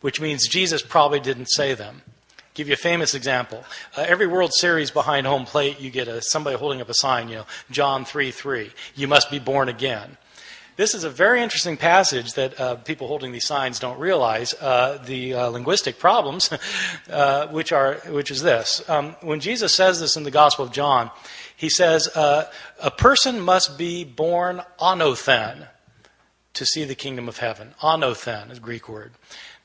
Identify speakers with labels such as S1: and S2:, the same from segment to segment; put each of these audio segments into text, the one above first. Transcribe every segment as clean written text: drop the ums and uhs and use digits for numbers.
S1: which means Jesus probably didn't say them. Give you a famous example. Every World Series behind home plate, you get somebody holding up a sign, John 3:3. You must be born again. This is a very interesting passage that people holding these signs don't realize the linguistic problems, which is this. When Jesus says this in the Gospel of John, he says, a person must be born anothen to see the kingdom of heaven. Anothen is a Greek word.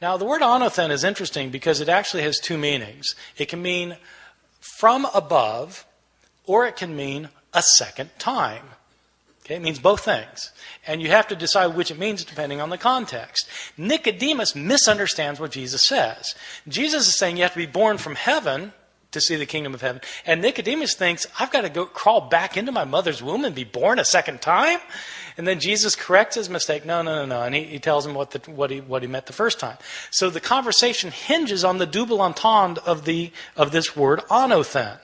S1: Now, the word anothen is interesting because it actually has two meanings. It can mean from above, or it can mean a second time. Okay, it means both things. And you have to decide which it means depending on the context. Nicodemus misunderstands what Jesus says. Jesus is saying you have to be born from heaven to see the kingdom of heaven. And Nicodemus thinks, I've got to go crawl back into my mother's womb and be born a second time? And then Jesus corrects his mistake. No. And he tells him what he meant the first time. So the conversation hinges on the double entendre of this word anothen,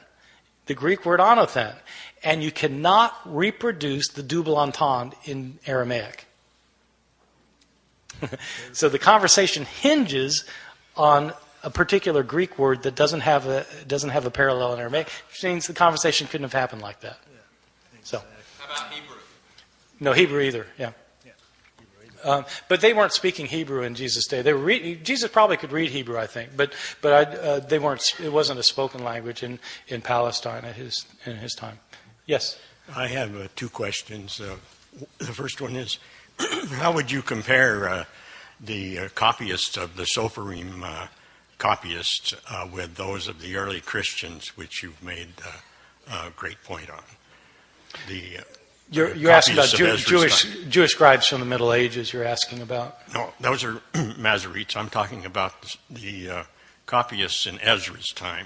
S1: the Greek word anothen. And you cannot reproduce the double entendre in Aramaic. So the conversation hinges on a particular Greek word that doesn't have a parallel in Aramaic, which means the conversation couldn't have happened like that.
S2: Yeah,
S1: so,
S2: how about Hebrew?
S1: No, Hebrew either. Yeah. But they weren't speaking Hebrew in Jesus' day. Jesus probably could read Hebrew, I think, but they weren't. It wasn't a spoken language in Palestine in his time. Yes.
S3: I have two questions. The first one is, how would you compare the copyists of the Sophorim copyists with those of the early Christians, which you've made a great point on?
S1: You're asking about Jewish scribes from the Middle Ages. You're asking about?
S3: No, those are Masoretes. I'm talking about the copyists in Ezra's time.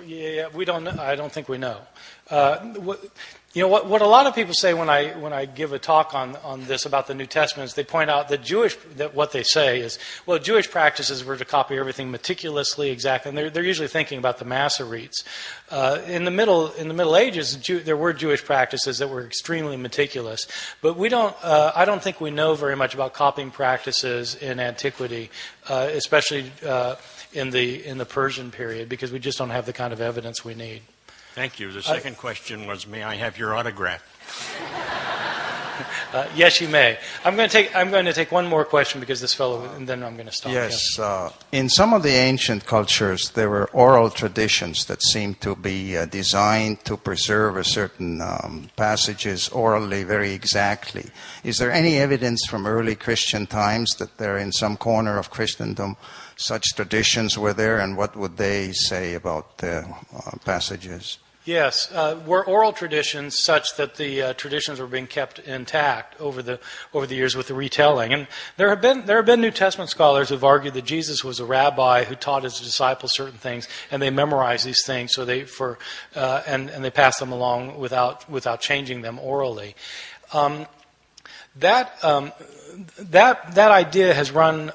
S1: Yeah. We don't know. I don't think we know. What a lot of people say when I give a talk on this about the New Testament is they point out that what they say is, well, Jewish practices were to copy everything meticulously, exactly, and they're usually thinking about the Masoretes. In the Middle Ages, there were Jewish practices that were extremely meticulous, but we don't. I don't think we know very much about copying practices in antiquity, especially in the Persian period, because we just don't have the kind of evidence we need.
S3: Thank you. The second question was, may I have your autograph?
S1: Yes, you may. I'm going to take one more question because this fellow, and then I'm going to stop.
S4: Yes. In some of the ancient cultures, there were oral traditions that seemed to be designed to preserve a certain passages orally very exactly. Is there any evidence from early Christian times that there in some corner of Christendom such traditions were there, and what would they say about the passages?
S1: Yes, were oral traditions such that the traditions were being kept intact over the years with the retelling. And there have been New Testament scholars who've argued that Jesus was a rabbi who taught his disciples certain things, and they memorized these things so they they passed them along without changing them orally. That idea has run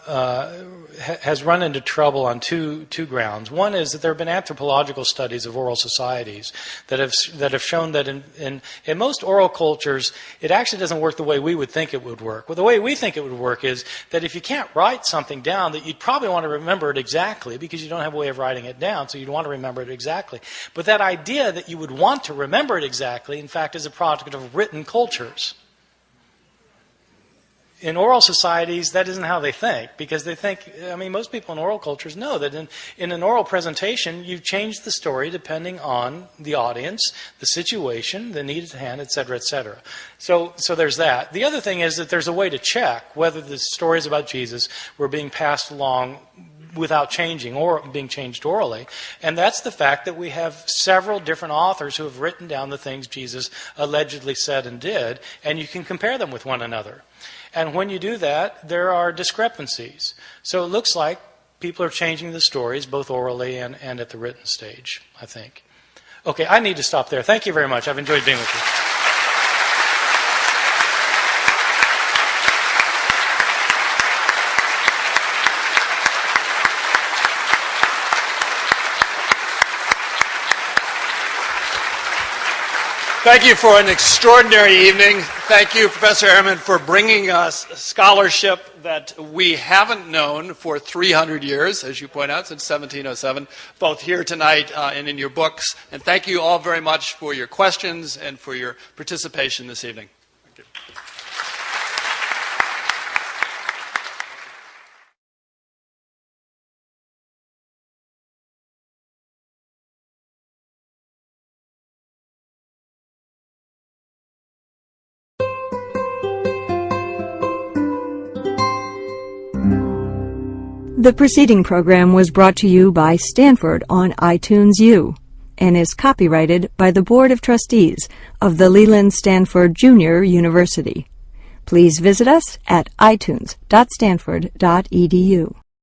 S1: into trouble on two grounds. One is that there have been anthropological studies of oral societies that have shown that in most oral cultures it actually doesn't work the way we would think it would work. Well, the way we think it would work is that if you can't write something down, that you'd probably want to remember it exactly because you don't have a way of writing it down, so you'd want to remember it exactly. But that idea that you would want to remember it exactly, in fact, is a product of written cultures. In oral societies, that isn't how they think, because they think, most people in oral cultures know that in an oral presentation, you change the story depending on the audience, the situation, the need at hand, etc., etc. So there's that. The other thing is that there's a way to check whether the stories about Jesus were being passed along without changing or being changed orally. And that's the fact that we have several different authors who have written down the things Jesus allegedly said and did, and you can compare them with one another. And when you do that, there are discrepancies. So it looks like people are changing the stories, both orally and at the written stage, I think. Okay, I need to stop there. Thank you very much. I've enjoyed being with you.
S2: Thank you for an extraordinary evening. Thank you, Professor Ehrman, for bringing us scholarship that we haven't known for 300 years, as you point out, since 1707, both here tonight and in your books. And thank you all very much for your questions and for your participation this evening. Thank you.
S5: The preceding program was brought to you by Stanford on iTunes U and is copyrighted by the Board of Trustees of the Leland Stanford Junior University. Please visit us at itunes.stanford.edu.